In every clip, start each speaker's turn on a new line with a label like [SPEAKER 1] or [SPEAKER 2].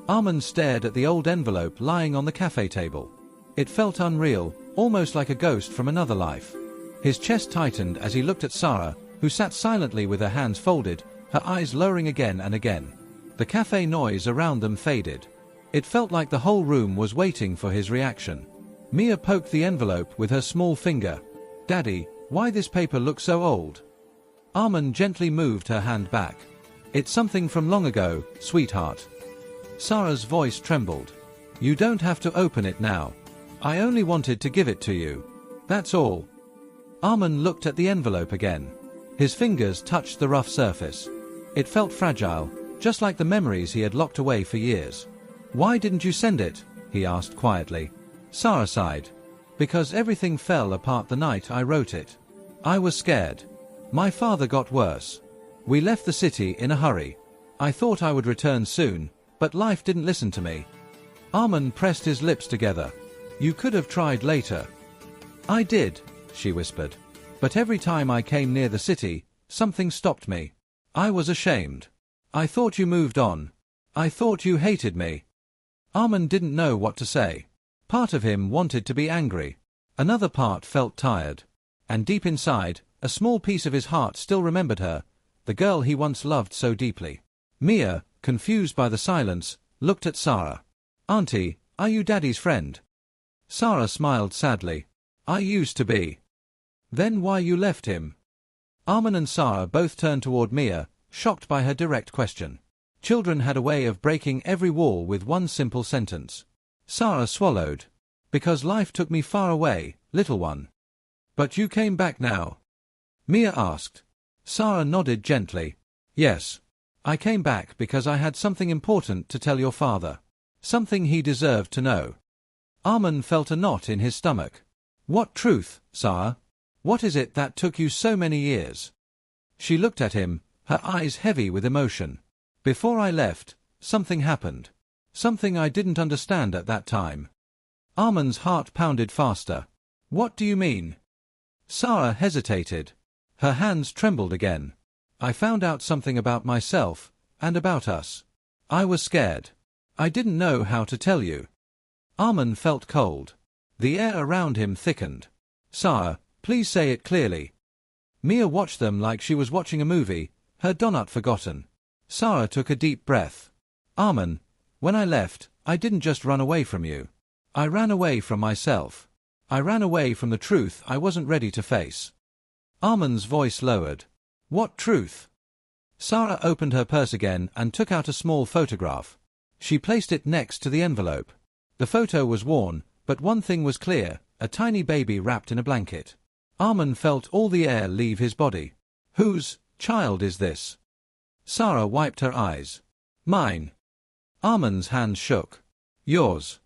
[SPEAKER 1] Armand stared at the old envelope lying on the cafe table. It felt unreal, almost like a ghost from another life. His chest tightened as he looked at Sarah, who sat silently with her hands folded, her eyes lowering again and again. The cafe noise around them faded. It felt like the whole room was waiting for his reaction. Mia poked the envelope with her small finger. "Daddy, why this paper looks so old?" Armand gently moved her hand back. "It's something from long ago, sweetheart." Sarah's voice trembled. "You don't have to open it now. I only wanted to give it to you. That's all." Armand looked at the envelope again. His fingers touched the rough surface. It felt fragile, just like the memories he had locked away for years. "Why didn't you send it?" he asked quietly. Sarah sighed. "Because everything fell apart the night I wrote it. I was scared. My father got worse. We left the city in a hurry. I thought I would return soon, but life didn't listen to me." Armand pressed his lips together. "You could have tried later." "I did," she whispered. "But every time I came near the city, something stopped me. I was ashamed. I thought you moved on. I thought you hated me." Armand didn't know what to say. Part of him wanted to be angry. Another part felt tired. And deep inside, a small piece of his heart still remembered her, the girl he once loved so deeply. Mia, confused by the silence, looked at Sarah. "Auntie, are you Daddy's friend?" Sarah smiled sadly. "I used to be." "Then why you left him?" Armand and Sarah both turned toward Mia, shocked by her direct question. Children had a way of breaking every wall with one simple sentence. Sarah swallowed. "Because life took me far away, little one." "But you came back now?" Mia asked. Sarah nodded gently. "Yes. I came back because I had something important to tell your father. Something he deserved to know." Armand felt a knot in his stomach. "What truth, Sarah? What is it that took you so many years?" She looked at him, her eyes heavy with emotion. "Before I left, something happened. Something I didn't understand at that time." Armand's heart pounded faster. "What do you mean?" Sarah hesitated. Her hands trembled again. "I found out something about myself, and about us. I was scared. I didn't know how to tell you." Armand felt cold. The air around him thickened. "Sarah, please say it clearly." Mia watched them like she was watching a movie, her donut forgotten. Sarah took a deep breath. "Armand, when I left, I didn't just run away from you. I ran away from myself. I ran away from the truth I wasn't ready to face." Armand's voice lowered. "What truth?" Sarah opened her purse again and took out a small photograph. She placed it next to the envelope. The photo was worn, but one thing was clear, a tiny baby wrapped in a blanket. Armand felt all the air leave his body. "Whose child is this?" Sarah wiped her eyes. "Mine." Armand's hands shook. "Yours."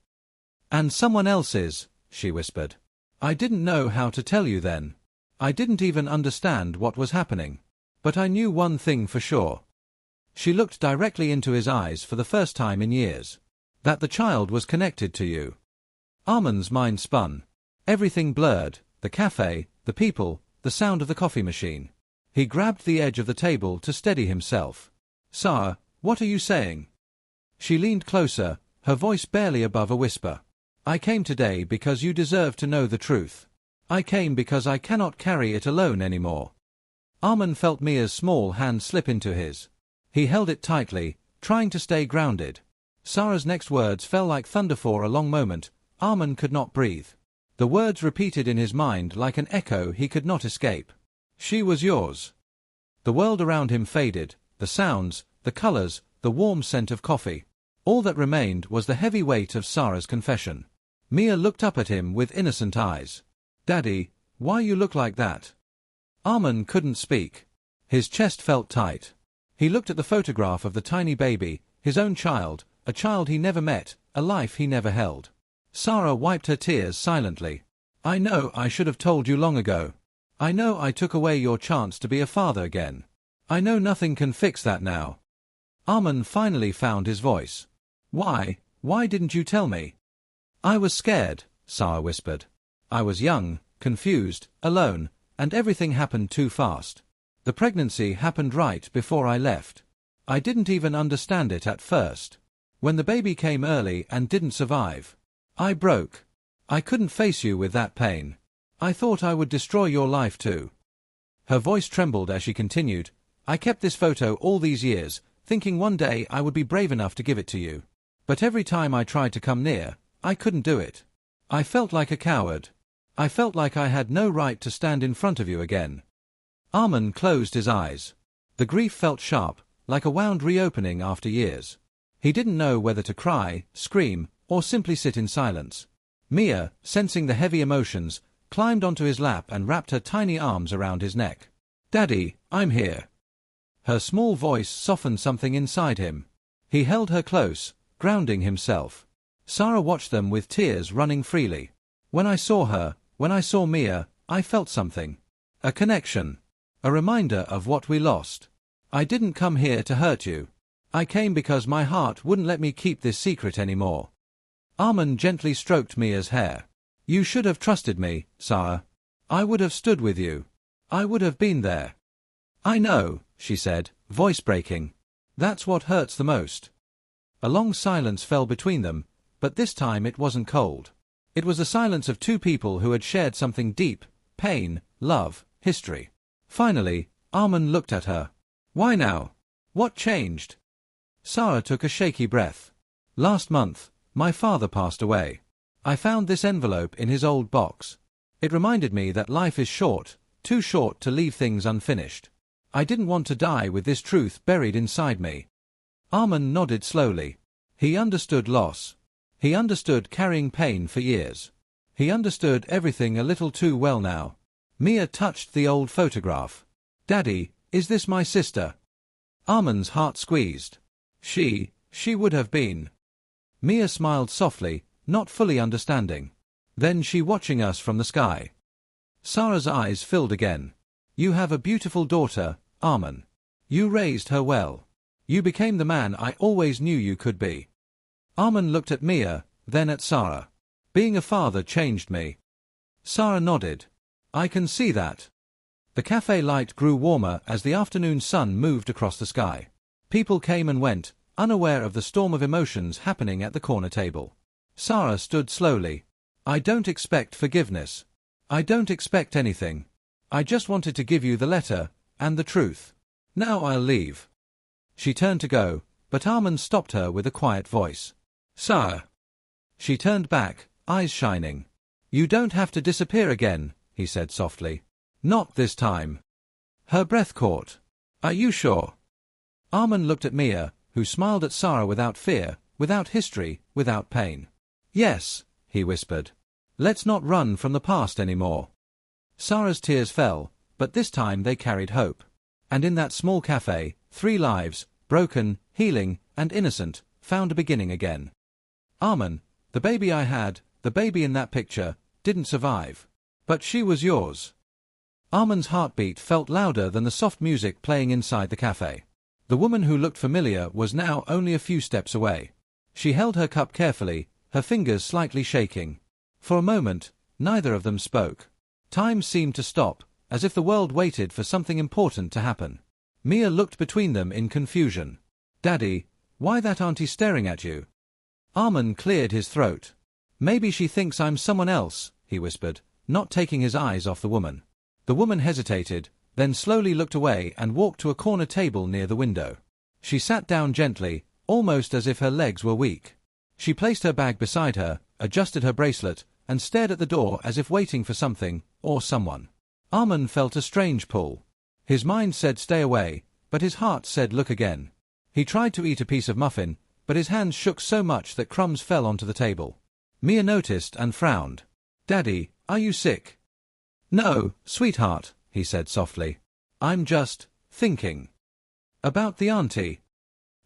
[SPEAKER 1] "And someone else's," she whispered. "I didn't know how to tell you then. I didn't even understand what was happening. But I knew one thing for sure." She looked directly into his eyes for the first time in years. "That the child was connected to you." Armand's mind spun. Everything blurred, the cafe, the people, the sound of the coffee machine. He grabbed the edge of the table to steady himself. "Sarah, what are you saying?" She leaned closer, her voice barely above a whisper. "I came today because you deserve to know the truth. I came because I cannot carry it alone anymore." Armand felt Mia's small hand slip into his. He held it tightly, trying to stay grounded. Sarah's next words fell like thunder. For a long moment, Armand could not breathe. The words repeated in his mind like an echo he could not escape. "She was yours." The world around him faded, the sounds, the colors, the warm scent of coffee. All that remained was the heavy weight of Sarah's confession. Mia looked up at him with innocent eyes. "Daddy, why you look like that?" Armand couldn't speak. His chest felt tight. He looked at the photograph of the tiny baby, his own child, a child he never met, a life he never held. Sarah wiped her tears silently. "I know I should have told you long ago. I know I took away your chance to be a father again. I know nothing can fix that now." Armand finally found his voice. Why didn't you tell me?" "I was scared," Sarah whispered. "I was young, confused, alone, and everything happened too fast. The pregnancy happened right before I left. I didn't even understand it at first. When the baby came early and didn't survive. I broke. I couldn't face you with that pain. I thought I would destroy your life too. Her voice trembled as she continued, I kept this photo all these years, thinking one day I would be brave enough to give it to you. But every time I tried to come near, I couldn't do it. I felt like a coward. I felt like I had no right to stand in front of you again. Armin closed his eyes. The grief felt sharp, like a wound reopening after years. He didn't know whether to cry, scream, or simply sit in silence. Mia, sensing the heavy emotions, climbed onto his lap and wrapped her tiny arms around his neck. Daddy, I'm here. Her small voice softened something inside him. He held her close, grounding himself. Sarah watched them with tears running freely. When I saw her, when I saw Mia, I felt something. A connection. A reminder of what we lost. I didn't come here to hurt you. I came because my heart wouldn't let me keep this secret anymore. Armin gently stroked Mia's hair. You should have trusted me, Sarah. I would have stood with you. I would have been there. I know, she said, voice breaking. That's what hurts the most. A long silence fell between them, but this time it wasn't cold. It was the silence of two people who had shared something deep, pain, love, history. Finally, Armin looked at her. Why now? What changed? Sarah took a shaky breath. Last month, my father passed away. I found this envelope in his old box. It reminded me that life is short, too short to leave things unfinished. I didn't want to die with this truth buried inside me. Armin nodded slowly. He understood loss. He understood carrying pain for years. He understood everything a little too well now. Mia touched the old photograph. Daddy, is this my sister? Armin's heart squeezed. She would have been. Mia smiled softly, not fully understanding. Then she watching us from the sky. Sarah's eyes filled again. You have a beautiful daughter, Armin. You raised her well. You became the man I always knew you could be. Armin looked at Mia, then at Sarah. Being a father changed me. Sarah nodded. I can see that. The cafe light grew warmer as the afternoon sun moved across the sky. People came and went, unaware of the storm of emotions happening at the corner table. Sarah stood slowly. I don't expect forgiveness. I don't expect anything. I just wanted to give you the letter, and the truth. Now I'll leave. She turned to go, but Armin stopped her with a quiet voice. Sarah. She turned back, eyes shining. You don't have to disappear again, he said softly. Not this time. Her breath caught. Are you sure? Armin looked at Mia, who smiled at Sarah without fear, without history, without pain. Yes, he whispered. Let's not run from the past anymore. Sarah's tears fell, but this time they carried hope. And in that small cafe, 3 lives, broken, healing, and innocent, found a beginning again. Armin, the baby I had, the baby in that picture, didn't survive. But she was yours. Armin's heartbeat felt louder than the soft music playing inside the cafe. The woman who looked familiar was now only a few steps away. She held her cup carefully, her fingers slightly shaking. For a moment, neither of them spoke. Time seemed to stop, as if the world waited for something important to happen. Mia looked between them in confusion. Daddy, why that auntie staring at you? Armin cleared his throat. Maybe she thinks I'm someone else, he whispered, not taking his eyes off the woman. The woman hesitated, then slowly looked away and walked to a corner table near the window. She sat down gently, almost as if her legs were weak. She placed her bag beside her, adjusted her bracelet, and stared at the door as if waiting for something, or someone. Armin felt a strange pull. His mind said stay away, but his heart said look again. He tried to eat a piece of muffin, but his hands shook so much that crumbs fell onto the table. Mia noticed and frowned. Daddy, are you sick? No, sweetheart, he said softly. I'm just thinking. About the auntie.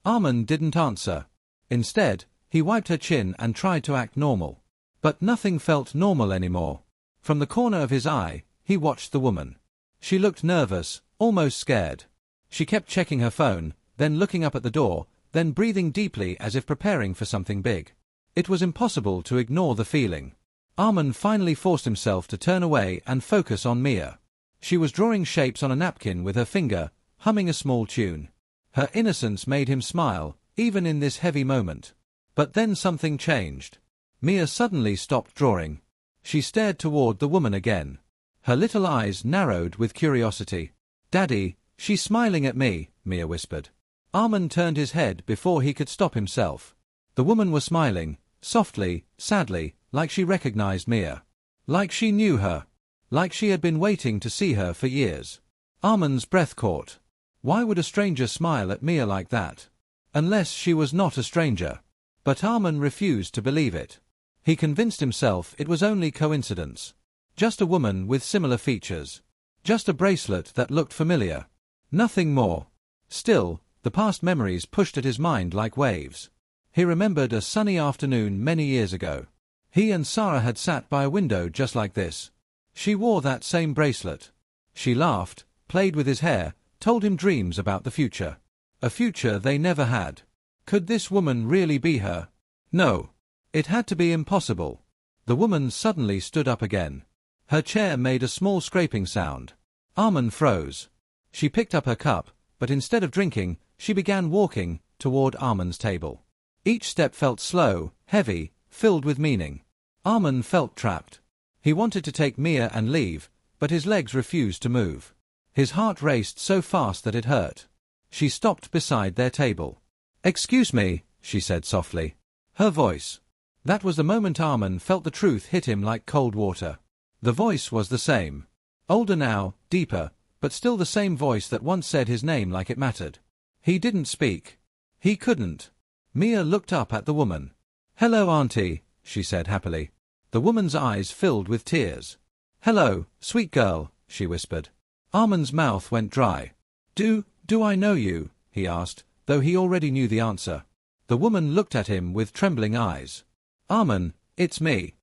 [SPEAKER 1] Armin didn't answer. Instead, he wiped her chin and tried to act normal. But nothing felt normal anymore. From the corner of his eye, he watched the woman. She looked nervous, almost scared. She kept checking her phone, then looking up at the door, then breathing deeply as if preparing for something big. It was impossible to ignore the feeling. Armin finally forced himself to turn away and focus on Mia. She was drawing shapes on a napkin with her finger, humming a small tune. Her innocence made him smile, even in this heavy moment. But then something changed. Mia suddenly stopped drawing. She stared toward the woman again. Her little eyes narrowed with curiosity. "Daddy, she's smiling at me," Mia whispered. Armand turned his head before he could stop himself. The woman was smiling, softly, sadly, like she recognized Mia. Like she knew her. Like she had been waiting to see her for years. Armand's breath caught. Why would a stranger smile at Mia like that? Unless she was not a stranger. But Armand refused to believe it. He convinced himself it was only coincidence. Just a woman with similar features. Just a bracelet that looked familiar. Nothing more. Still, the past memories pushed at his mind like waves. He remembered a sunny afternoon many years ago. He and Sarah had sat by a window just like this. She wore that same bracelet. She laughed, played with his hair, told him dreams about the future. A future they never had. Could this woman really be her? No. It had to be impossible. The woman suddenly stood up again. Her chair made a small scraping sound. Armand froze. She picked up her cup, but instead of drinking, she began walking toward Armand's table. Each step felt slow, heavy, filled with meaning. Armand felt trapped. He wanted to take Mia and leave, but his legs refused to move. His heart raced so fast that it hurt. She stopped beside their table. "Excuse me," she said softly. Her voice. That was the moment Armand felt the truth hit him like cold water. The voice was the same. Older now, deeper, but still the same voice that once said his name like it mattered. He didn't speak. He couldn't. Mia looked up at the woman. "Hello, Auntie," she said happily. The woman's eyes filled with tears. "Hello, sweet girl," she whispered. Armand's mouth went dry. Do I know you?" he asked, though he already knew the answer. The woman looked at him with trembling eyes. "Armand, it's me."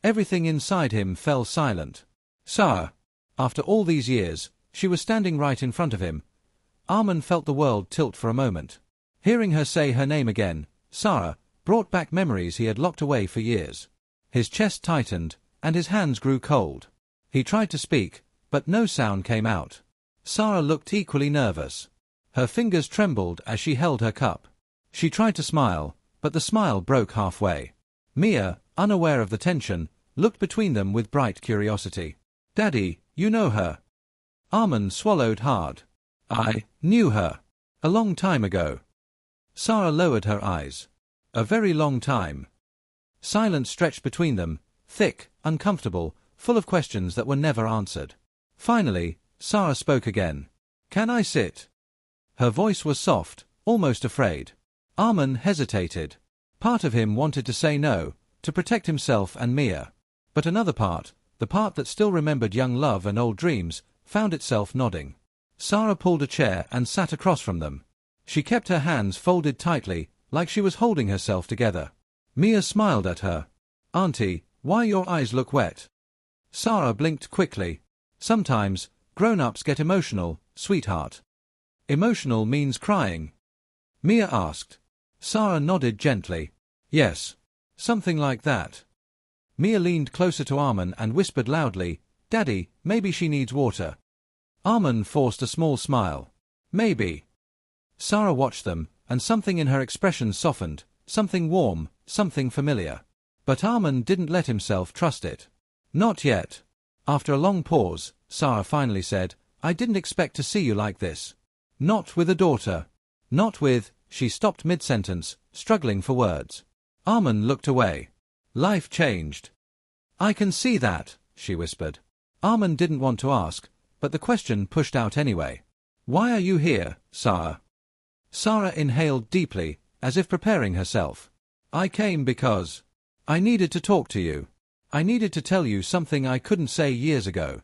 [SPEAKER 1] Everything inside him fell silent. Sarah. After all these years, she was standing right in front of him. Armand felt the world tilt for a moment. Hearing her say her name again, Sarah, brought back memories he had locked away for years. His chest tightened, and his hands grew cold. He tried to speak, but no sound came out. Sarah looked equally nervous. Her fingers trembled as she held her cup. She tried to smile, but the smile broke halfway. Mia, unaware of the tension, looked between them with bright curiosity. "Daddy, you know her?" Armand swallowed hard. "I knew her. A long time ago." Sarah lowered her eyes. "A very long time." Silence stretched between them, thick, uncomfortable, full of questions that were never answered. Finally, Sarah spoke again. "Can I sit?" Her voice was soft, almost afraid. Armand hesitated. Part of him wanted to say no, to protect himself and Mia. But another part, the part that still remembered young love and old dreams, found itself nodding. Sarah pulled a chair and sat across from them. She kept her hands folded tightly, like she was holding herself together. Mia smiled at her. "Auntie, why your eyes look wet?" Sarah blinked quickly. "Sometimes, grown-ups get emotional, sweetheart." "Emotional means crying?" Mia asked. Sarah nodded gently. "Yes. Something like that." Mia leaned closer to Armand and whispered loudly, "Daddy, maybe she needs water." Armand forced a small smile. "Maybe." Sarah watched them, and something in her expression softened, something warm, something familiar. But Armand didn't let himself trust it. "Not yet." After a long pause, Sarah finally said, "I didn't expect to see you like this. Not with a daughter. Not with—" She stopped mid-sentence, struggling for words. Armand looked away. Life changed. "I can see that," she whispered. Armand didn't want to ask, but the question pushed out anyway. "Why are you here, Sarah?" Sarah inhaled deeply, as if preparing herself. "I came because I needed to talk to you. I needed to tell you something I couldn't say years ago."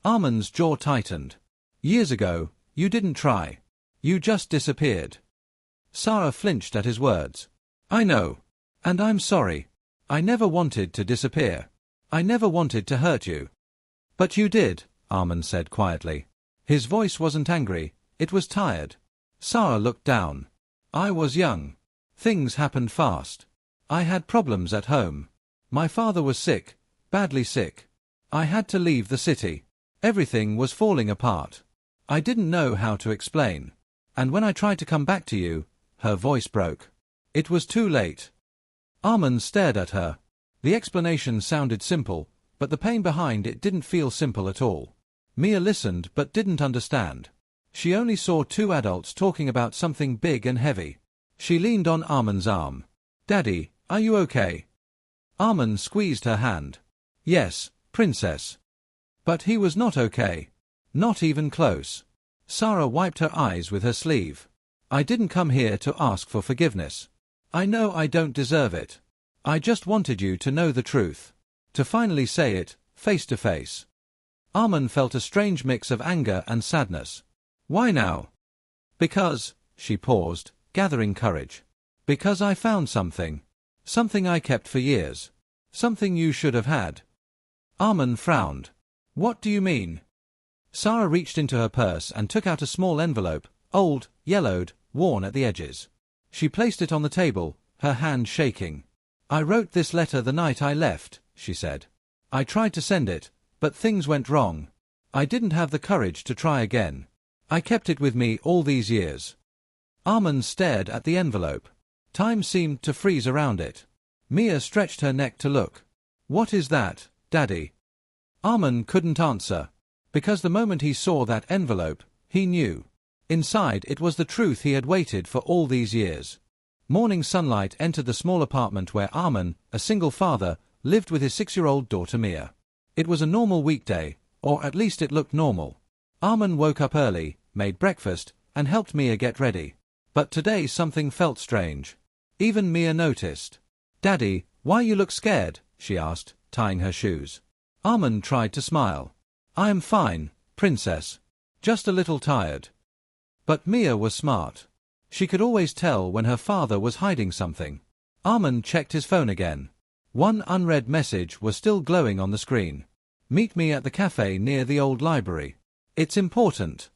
[SPEAKER 1] Armand's jaw tightened. "Years ago, you didn't try. You just disappeared." Sarah flinched at his words. "I know. And I'm sorry. I never wanted to disappear. I never wanted to hurt you." "But you did," Armand said quietly. His voice wasn't angry, it was tired. Sarah looked down. "I was young. Things happened fast. I had problems at home. My father was sick, badly sick. I had to leave the city. Everything was falling apart. I didn't know how to explain. And when I tried to come back to you," her voice broke. "It was too late. Armin stared at her. The explanation sounded simple, but the pain behind it didn't feel simple at all. Mia listened but didn't understand. She only saw two adults talking about something big and heavy. She leaned on Armin's arm. "Daddy, are you okay?" Armin squeezed her hand. "Yes, princess." But he was not okay. Not even close. Sarah wiped her eyes with her sleeve. "I didn't come here to ask for forgiveness. I know I don't deserve it. I just wanted you to know the truth. To finally say it, face to face." Armin felt a strange mix of anger and sadness. "Why now?" "Because," she paused, gathering courage. "Because I found something. Something I kept for years. Something you should have had." Armin frowned. "What do you mean?" Sarah reached into her purse and took out a small envelope, old, yellowed, worn at the edges. She placed it on the table, her hand shaking. "I wrote this letter the night I left," she said. "I tried to send it, but things went wrong. I didn't have the courage to try again. I kept it with me all these years." Armin stared at the envelope. Time seemed to freeze around it. Mia stretched her neck to look. "What is that, Daddy?" Armin couldn't answer. Because the moment he saw that envelope, he knew. Inside it was the truth he had waited for all these years. Morning sunlight entered the small apartment where Armin, a single father, lived with his 6-year-old daughter Mia. It was a normal weekday, or at least it looked normal. Armin woke up early, made breakfast, and helped Mia get ready. But today something felt strange. Even Mia noticed. "Daddy, why you look scared?" she asked, tying her shoes. Armin tried to smile. "I am fine, princess. Just a little tired." But Mia was smart. She could always tell when her father was hiding something. Armin checked his phone again. One unread message was still glowing on the screen. "Meet me at the cafe near the old library. It's important."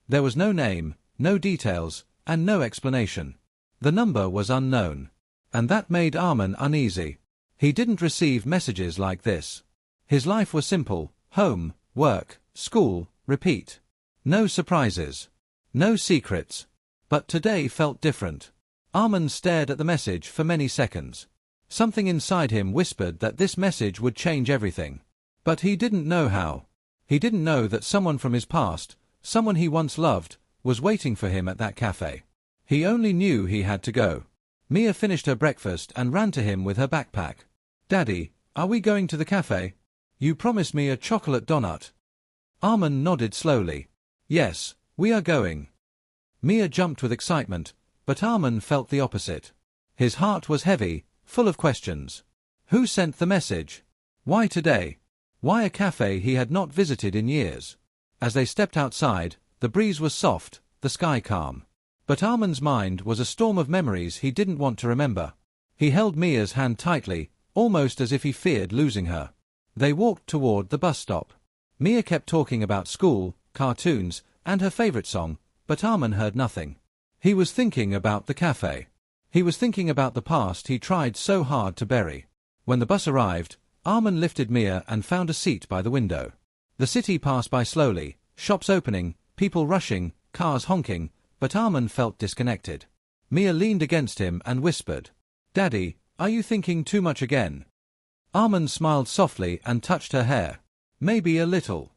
[SPEAKER 1] There was no name, no details, and no explanation. The number was unknown. And that made Armin uneasy. He didn't receive messages like this. His life was simple: home, work, school, repeat. No surprises. No secrets. But today felt different. Armin stared at the message for many seconds. Something inside him whispered that this message would change everything. But he didn't know how. He didn't know that someone from his past, someone he once loved, was waiting for him at that cafe. He only knew he had to go. Mia finished her breakfast and ran to him with her backpack. "Daddy, are we going to the cafe? You promised me a chocolate donut." Armin nodded slowly. "Yes, we are going." Mia jumped with excitement, but Armin felt the opposite. His heart was heavy, full of questions. Who sent the message? Why today? Why a cafe he had not visited in years? As they stepped outside, the breeze was soft, the sky calm. But Armin's mind was a storm of memories he didn't want to remember. He held Mia's hand tightly, almost as if he feared losing her. They walked toward the bus stop. Mia kept talking about school, cartoons, and her favorite song, but Armin heard nothing. He was thinking about the cafe. He was thinking about the past he tried so hard to bury. When the bus arrived, Armin lifted Mia and found a seat by the window. The city passed by slowly, shops opening, people rushing, cars honking, but Armin felt disconnected. Mia leaned against him and whispered, "Daddy, are you thinking too much again?" Armin smiled softly and touched her hair. "Maybe a little."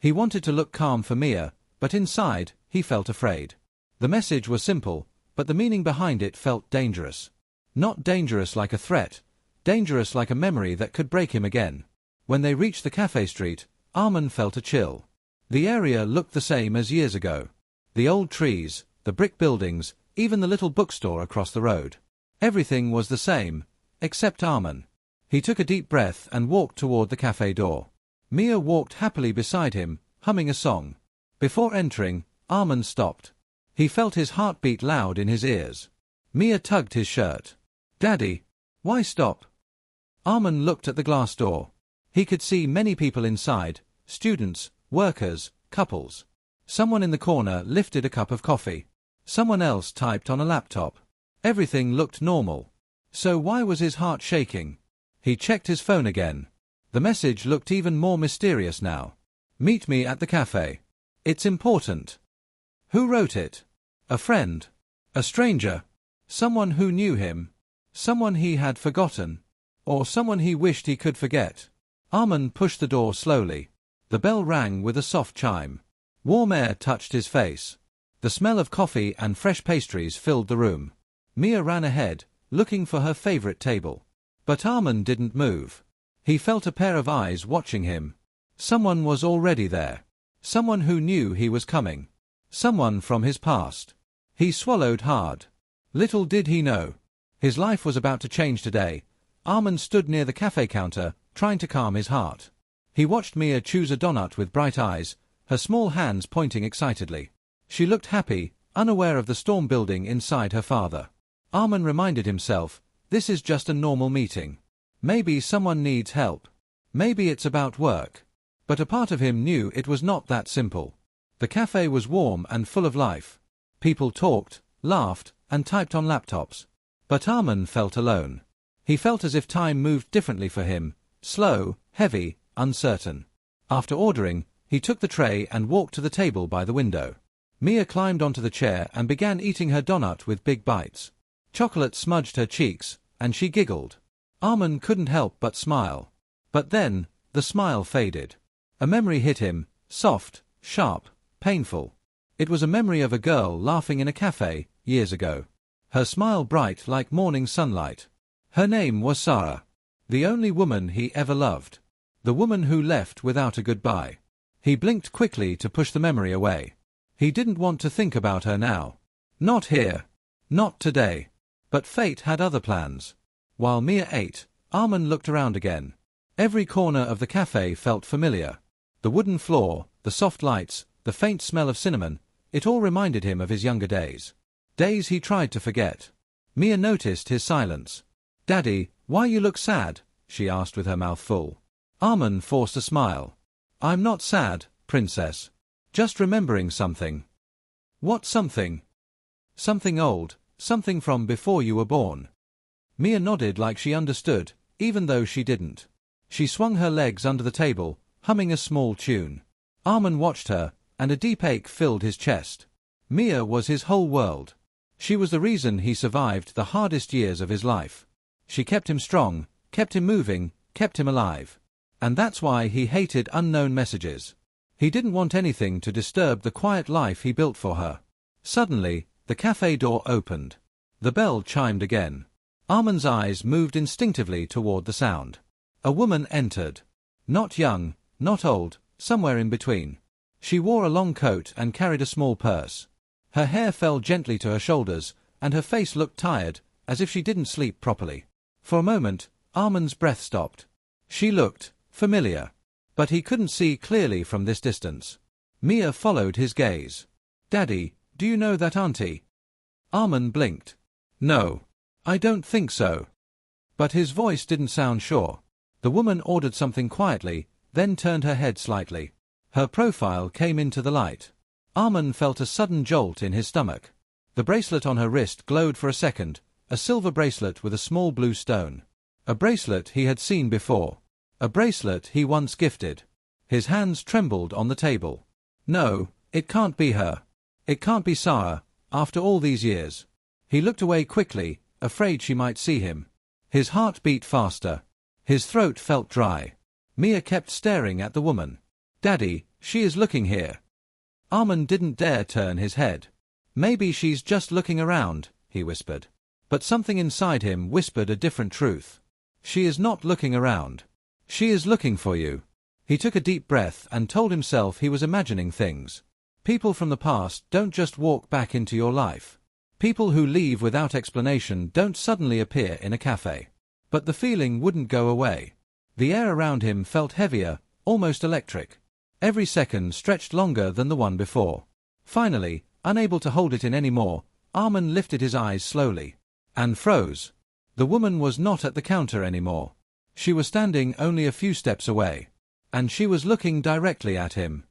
[SPEAKER 1] He wanted to look calm for Mia, but inside, he felt afraid. The message was simple, but the meaning behind it felt dangerous. Not dangerous like a threat, dangerous like a memory that could break him again. When they reached the cafe street, Armin felt a chill. The area looked the same as years ago. The old trees, the brick buildings, even the little bookstore across the road. Everything was the same, except Armin. He took a deep breath and walked toward the cafe door. Mia walked happily beside him, humming a song. Before entering, Armin stopped. He felt his heart beat loud in his ears. Mia tugged his shirt. "Daddy, why stop?" Armin looked at the glass door. He could see many people inside, students, workers, couples. Someone in the corner lifted a cup of coffee. Someone else typed on a laptop. Everything looked normal. So why was his heart shaking? He checked his phone again. The message looked even more mysterious now. "Meet me at the cafe. It's important." Who wrote it? A friend? A stranger? Someone who knew him? Someone he had forgotten. Or someone he wished he could forget. Armand pushed the door slowly. The bell rang with a soft chime. Warm air touched his face. The smell of coffee and fresh pastries filled the room. Mia ran ahead, looking for her favorite table. But Armand didn't move. He felt a pair of eyes watching him. Someone was already there. Someone who knew he was coming. Someone from his past. He swallowed hard. Little did he know. His life was about to change today. Armand stood near the cafe counter, trying to calm his heart. He watched Mia choose a donut with bright eyes, her small hands pointing excitedly. She looked happy, unaware of the storm building inside her father. Armand reminded himself, this is just a normal meeting. Maybe someone needs help. Maybe it's about work. But a part of him knew it was not that simple. The cafe was warm and full of life. People talked, laughed, and typed on laptops. But Armand felt alone. He felt as if time moved differently for him, slow, heavy, uncertain. After ordering, he took the tray and walked to the table by the window. Mia climbed onto the chair and began eating her donut with big bites. Chocolate smudged her cheeks, and she giggled. Armand couldn't help but smile. But then, the smile faded. A memory hit him, soft, sharp, painful. It was a memory of a girl laughing in a cafe, years ago. Her smile bright like morning sunlight. Her name was Sarah. The only woman he ever loved. The woman who left without a goodbye. He blinked quickly to push the memory away. He didn't want to think about her now. Not here. Not today. But fate had other plans. While Mia ate, Armand looked around again. Every corner of the cafe felt familiar. The wooden floor, the soft lights, the faint smell of cinnamon, it all reminded him of his younger days. Days he tried to forget. Mia noticed his silence. "Daddy, why you look sad?" she asked with her mouth full. Armand forced a smile. "I'm not sad, princess. Just remembering something." "What something?" "Something old, something from before you were born." Mia nodded like she understood, even though she didn't. She swung her legs under the table, humming a small tune. Armand watched her, and a deep ache filled his chest. Mia was his whole world. She was the reason he survived the hardest years of his life. She kept him strong, kept him moving, kept him alive. And that's why he hated unknown messages. He didn't want anything to disturb the quiet life he built for her. Suddenly, the cafe door opened. The bell chimed again. Armand's eyes moved instinctively toward the sound. A woman entered. Not young, not old, somewhere in between. She wore a long coat and carried a small purse. Her hair fell gently to her shoulders, and her face looked tired, as if she didn't sleep properly. For a moment, Armand's breath stopped. She looked familiar. But he couldn't see clearly from this distance. Mia followed his gaze. "Daddy, do you know that auntie?" Armand blinked. "No. I don't think so." But his voice didn't sound sure. The woman ordered something quietly, then turned her head slightly. Her profile came into the light. Armand felt a sudden jolt in his stomach. The bracelet on her wrist glowed for a second, a silver bracelet with a small blue stone. A bracelet he had seen before. A bracelet he once gifted. His hands trembled on the table. No, it can't be her. It can't be Sarah, after all these years. He looked away quickly, afraid she might see him. His heart beat faster. His throat felt dry. Mia kept staring at the woman. "Daddy, she is looking here." Armand didn't dare turn his head. "Maybe she's just looking around," he whispered. But something inside him whispered a different truth. "She is not looking around. She is looking for you." He took a deep breath and told himself he was imagining things. People from the past don't just walk back into your life. People who leave without explanation don't suddenly appear in a cafe. But the feeling wouldn't go away. The air around him felt heavier, almost electric. Every second stretched longer than the one before. Finally, unable to hold it in any more, Armand lifted his eyes slowly. And froze. The woman was not at the counter anymore. She was standing only a few steps away. And she was looking directly at him.